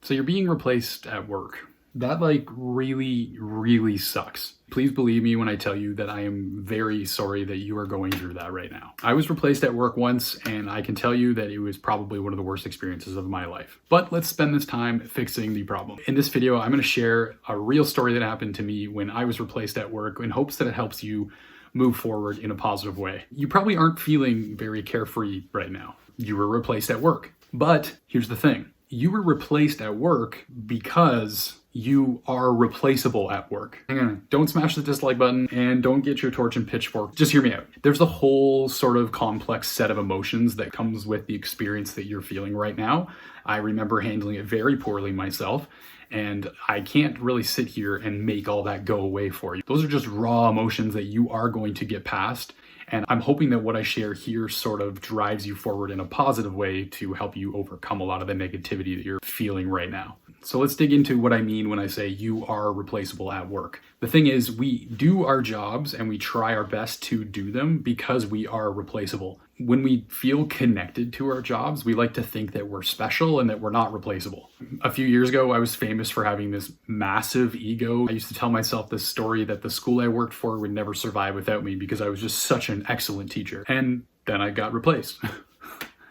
So you're being replaced at work. That really sucks. Please believe me when I tell you that I am very sorry that you are going through that right now. I was replaced at work once, and I can tell you that it was probably one of the worst experiences of my life. But let's spend this time fixing the problem. In this video, I'm going to share a real story that happened to me when I was replaced at work in hopes that it helps you move forward in a positive way. You probably aren't feeling very carefree right now. You were replaced at work. But here's the thing. You were replaced at work because you are replaceable at work. Hang on, don't smash the dislike button and don't get your torch and pitchfork. Just hear me out. There's a whole sort of complex set of emotions that comes with the experience that you're feeling right now. I remember handling it very poorly myself, and I can't really sit here and make all that go away for you. Those are just raw emotions that you are going to get past. And I'm hoping that what I share here sort of drives you forward in a positive way to help you overcome a lot of the negativity that you're feeling right now. So let's dig into what I mean when I say you are replaceable at work. The thing is, we do our jobs and we try our best to do them because we are replaceable. When we feel connected to our jobs, we like to think that we're special and that we're not replaceable. A few years ago, I was famous for having this massive ego. I used to tell myself this story that the school I worked for would never survive without me because I was just such an excellent teacher. And then I got replaced.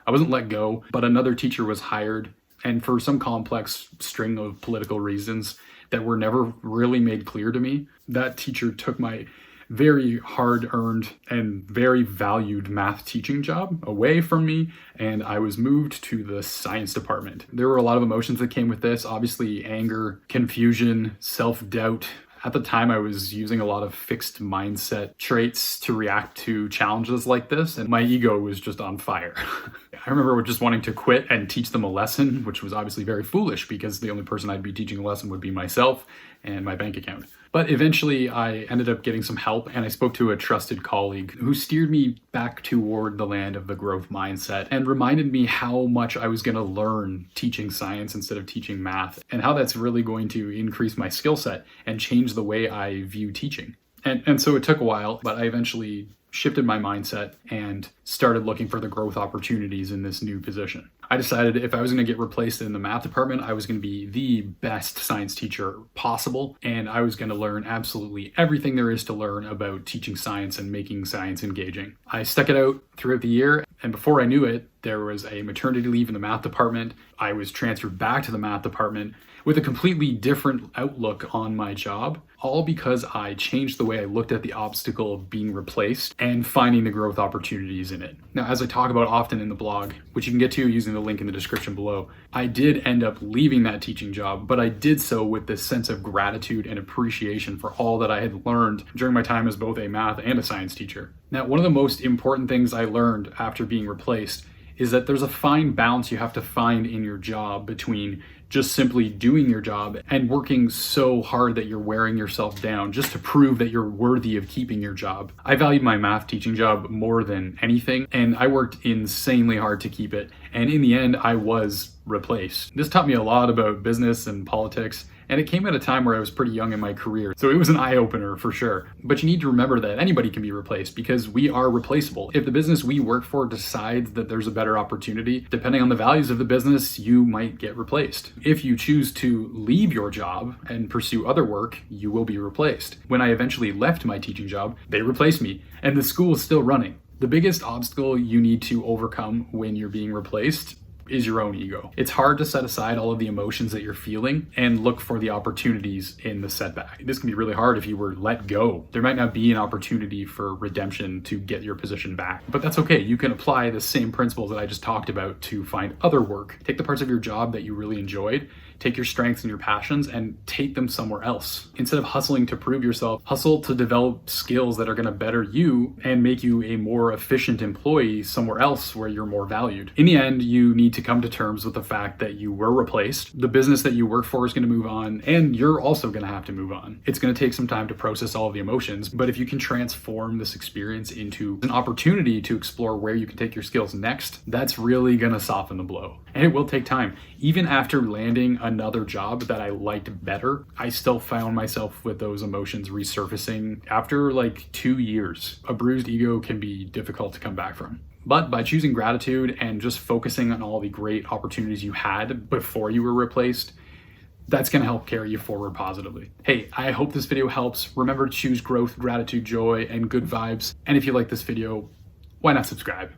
I wasn't let go, but another teacher was hired. And for some complex string of political reasons that were never really made clear to me, that teacher took my very hard-earned and very valued math teaching job away from me, and I was moved to the science department. There were a lot of emotions that came with this, obviously anger, confusion, self-doubt. At the time, I was using a lot of fixed mindset traits to react to challenges like this, and my ego was just on fire. I remember just wanting to quit and teach them a lesson, which was obviously very foolish because the only person I'd be teaching a lesson would be myself and my bank account. But eventually I ended up getting some help, and I spoke to a trusted colleague who steered me back toward the land of the growth mindset and reminded me how much I was going to learn teaching science instead of teaching math, and how that's really going to increase my skill set and change the way I view teaching. And so it took a while, but I eventually shifted my mindset and started looking for the growth opportunities in this new position. I decided if I was going to get replaced in the math department, I was going to be the best science teacher possible, and I was going to learn absolutely everything there is to learn about teaching science and making science engaging. I stuck it out throughout the year, and before I knew it, there was a maternity leave in the math department. I was transferred back to the math department with a completely different outlook on my job, all because I changed the way I looked at the obstacle of being replaced and finding the growth opportunities in it. Now, as I talk about often in the blog, which you can get to using the link in the description below, I did end up leaving that teaching job, but I did so with this sense of gratitude and appreciation for all that I had learned during my time as both a math and a science teacher. Now, one of the most important things I learned after being replaced is that there's a fine balance you have to find in your job between just simply doing your job and working so hard that you're wearing yourself down just to prove that you're worthy of keeping your job. I valued my math teaching job more than anything, and I worked insanely hard to keep it. And in the end, I was replaced. This taught me a lot about business and politics, and it came at a time where I was pretty young in my career. So it was an eye-opener for sure. But you need to remember that anybody can be replaced because we are replaceable. If the business we work for decides that there's a better opportunity, depending on the values of the business, you might get replaced. If you choose to leave your job and pursue other work, you will be replaced. When I eventually left my teaching job, they replaced me, and the school is still running. The biggest obstacle you need to overcome when you're being replaced is your own ego. It's hard to set aside all of the emotions that you're feeling and look for the opportunities in the setback. This can be really hard if you were let go. There might not be an opportunity for redemption to get your position back, but that's okay. You can apply the same principles that I just talked about to find other work. Take the parts of your job that you really enjoyed, take your strengths and your passions and take them somewhere else. Instead of hustling to prove yourself, hustle to develop skills that are going to better you and make you a more efficient employee somewhere else where you're more valued. In the end, you need to come to terms with the fact that you were replaced. The business that you work for is going to move on, and you're also going to have to move on. It's going to take some time to process all of the emotions, but if you can transform this experience into an opportunity to explore where you can take your skills next, that's really going to soften the blow. And it will take time. Even after landing another job that I liked better, I still found myself with those emotions resurfacing after like 2 years. A bruised ego can be difficult to come back from. But by choosing gratitude and just focusing on all the great opportunities you had before you were replaced, That's gonna help carry you forward positively. Hey, I hope this video helps. Remember to choose growth, gratitude, joy, and good vibes. And if you like this video, why not subscribe?